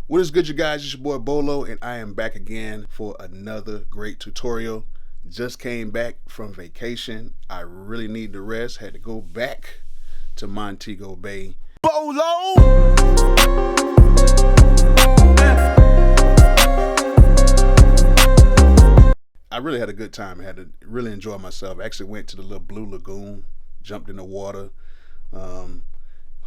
What is good, you guys? It's your boy Bolo, and I am back again for another great tutorial. Just came back from vacation. I really need to rest. Had to go back to Montego Bay. Bolo! I really had a good time. I had to really enjoy myself. I actually went to the little Blue Lagoon, jumped in the water. Um,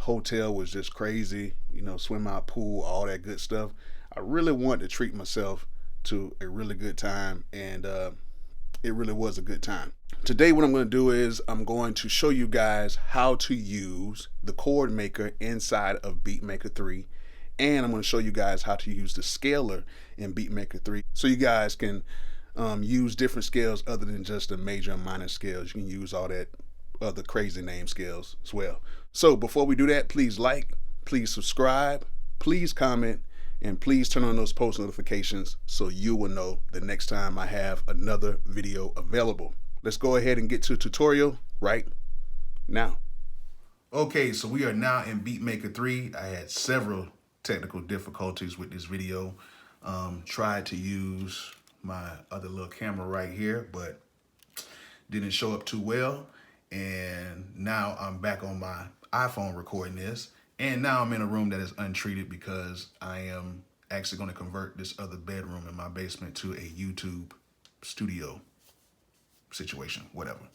Hotel was just crazy, swim out pool, all that good stuff. I really wanted to treat myself to a really good time, and it really was a good time. Today, what I'm going to do is I'm going to show you guys how to use the chord maker inside of Beatmaker 3, and I'm going to show you guys how to use the scaler in Beatmaker 3 so you guys can use different scales other than just the major and minor scales. You can use all that other crazy name scales as well. So before we do that, please like, please subscribe, please comment, and please turn on those post notifications so you will know the next time I have another video available. Let's go ahead and get to the tutorial right now. Okay, so we are now in Beatmaker 3. I had several technical difficulties with this video. Tried to use my other little camera right here, but didn't show up too well. And now I'm back on my iPhone recording this. And now I'm in a room that is untreated because I am actually going to convert this other bedroom in my basement to a YouTube studio situation, whatever.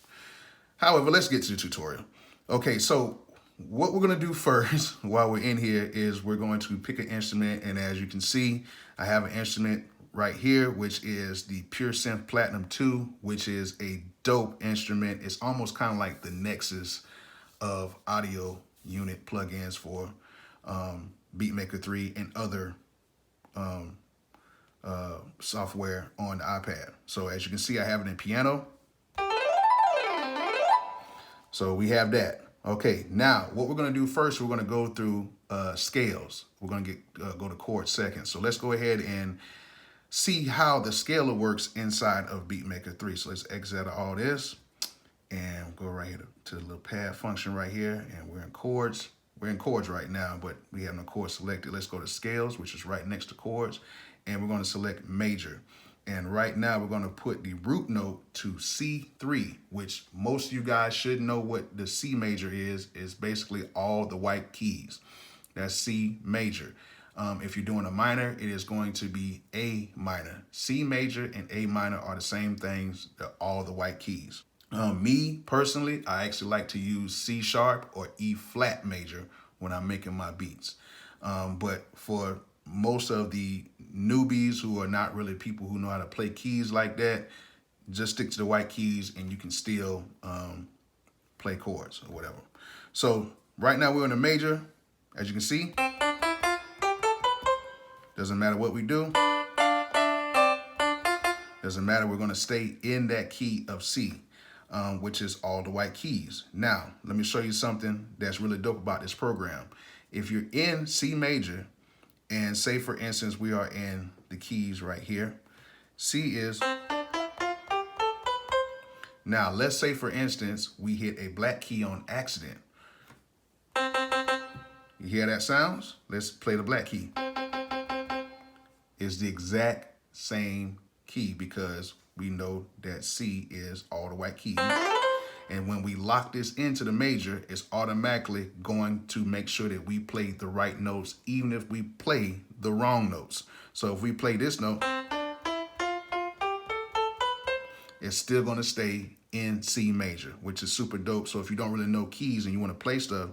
However, let's get to the tutorial. Okay, so what we're going to do first while we're in here is we're going to pick an instrument. And as you can see, I have an instrument right here, which is the Pure Synth Platinum 2, which is a dope instrument. It's almost kind of like the nexus of audio unit plugins for Beatmaker 3 and other software on the iPad. So as you can see, I have it in piano. So we have that. Okay, now what we're going to do first, we're going to go through scales. We're going to go to chords second. So let's go ahead and see how the scaler works inside of Beatmaker 3. So let's exit out of all this and go right here to the little pad function right here. And we're in chords. We're in chords right now, but we have no chords selected. Let's go to scales, which is right next to chords. And we're going to select major. And right now we're going to put the root note to C3, which most of you guys should know what the C major is basically all the white keys. That's C major. If you're doing a minor, it is going to be A minor. C major and A minor are the same things, all the white keys. Me, personally, I actually like to use C sharp or E flat major when I'm making my beats. But for most of the newbies who are not really people who know how to play keys like that, just stick to the white keys and you can still play chords or whatever. So right now we're in a major, as you can see. Doesn't matter what we do. Doesn't matter, we're gonna stay in that key of C, which is all the white keys. Now, let me show you something that's really dope about this program. If you're in C major, and say for instance, we are in the keys right here. C is, now let's say for instance, we hit a black key on accident. You hear that sounds? Let's play the black key. It's the exact same key because we know that C is all the white keys. And when we lock this into the major, it's automatically going to make sure that we play the right notes, even if we play the wrong notes. So if we play this note, it's still going to stay in C major, which is super dope. So if you don't really know keys and you want to play stuff,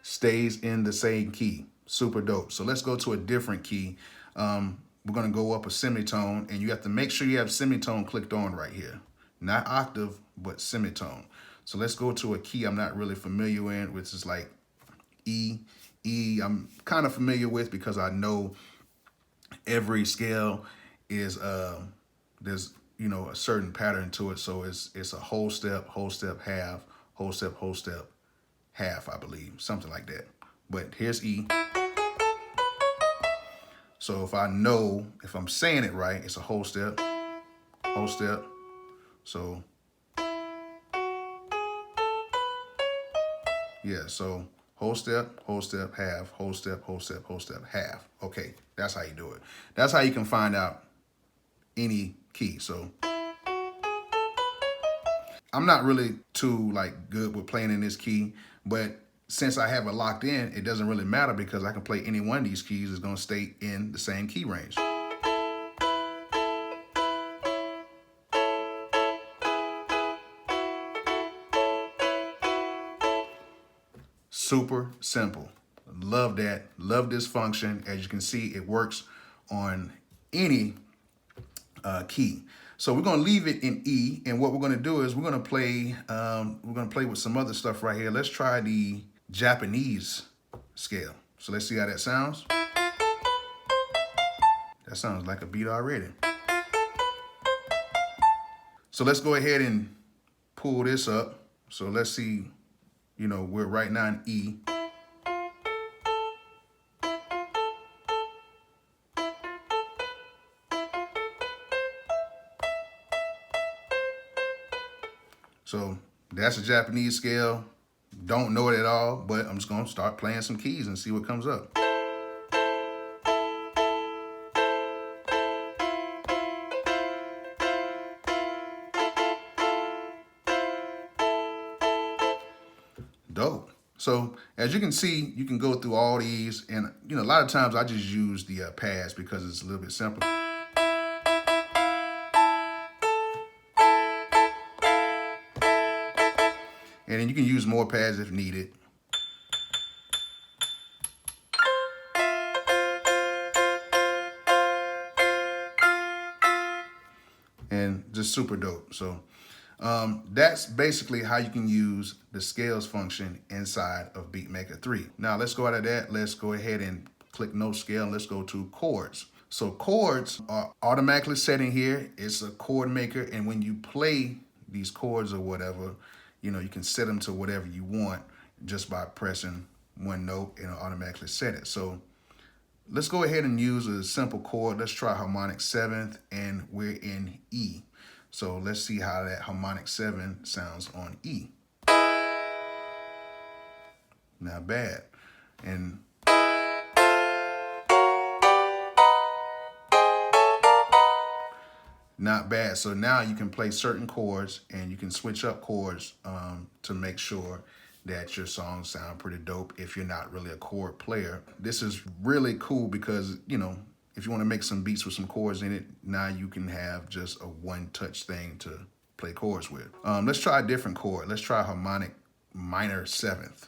stays in the same key. Super dope. So let's go to a different key. We're going to go up a semitone, and you have to make sure you have semitone clicked on right here. Not octave, but semitone. So let's go to a key I'm not really familiar with, which is like E. E I'm kind of familiar with because I know every scale is, there's, a certain pattern to it. So it's a whole step, half, whole step, half, I believe. Something like that. But here's E. So if I know, if I'm saying it right, it's a whole step. So yeah, so Whole step, half, whole step, half. Okay, that's how you do it. That's how you can find out any key. So I'm not really too like good with playing in this key, but since I have it locked in, it doesn't really matter because I can play any one of these keys. It's gonna stay in the same key range. Super simple. Love that. Love this function. As you can see, it works on any key. So we're gonna leave it in E, and what we're gonna do is we're gonna play with some other stuff right here. Let's try the Japanese scale. So let's see how that sounds. That sounds like a beat already. So let's go ahead and pull this up. So let's see, we're right now in E. So that's a Japanese scale. Don't know it at all, but I'm just gonna start playing some keys and see what comes up. Dope. So as you can see, you can go through all these, and a lot of times I just use the pads because it's a little bit simpler. And then you can use more pads if needed. And just super dope. So that's basically how you can use the scales function inside of Beatmaker 3. Now let's go out of that. Let's go ahead and click note scale and let's go to chords. So chords are automatically set in here. It's a chord maker, and when you play these chords or whatever, you can set them to whatever you want just by pressing one note and it'll automatically set it. So let's go ahead and use a simple chord. Let's try harmonic 7th, and we're in E. So let's see how that harmonic 7 sounds on E. Not bad. And not bad. So now you can play certain chords and you can switch up chords to make sure that your songs sound pretty dope if you're not really a chord player. This is really cool because, if you want to make some beats with some chords in it, now you can have just a one-touch thing to play chords with. Let's try a different chord. Let's try harmonic minor 7th.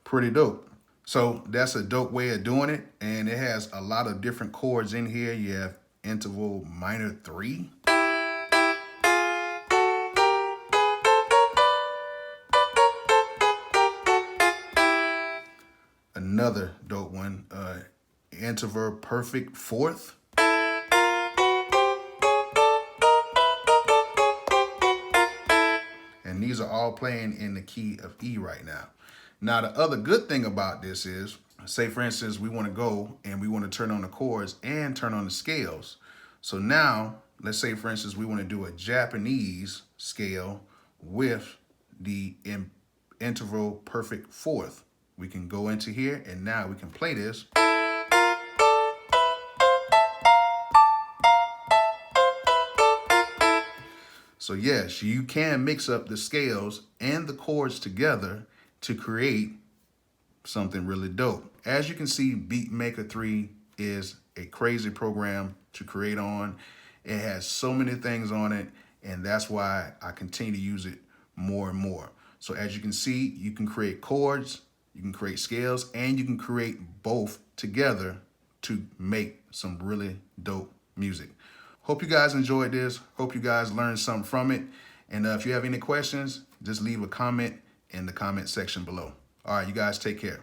Pretty dope. So that's a dope way of doing it, and it has a lot of different chords in here. You have interval minor 3. Another dope one, interval perfect 4th. And these are all playing in the key of E right now. Now, the other good thing about this is, say for instance, we want to go and we want to turn on the chords and turn on the scales. So now, let's say for instance, we want to do a Japanese scale with the interval perfect 4th. We can go into here and now we can play this. So yes, you can mix up the scales and the chords together to create something really dope. As you can see, Beatmaker 3 is a crazy program to create on. It has so many things on it, and that's why I continue to use it more and more. So as you can see, you can create chords, you can create scales, and you can create both together to make some really dope music. Hope you guys enjoyed this. Hope you guys learned something from it. And if you have any questions, just leave a comment in the comment section below. All right, you guys take care.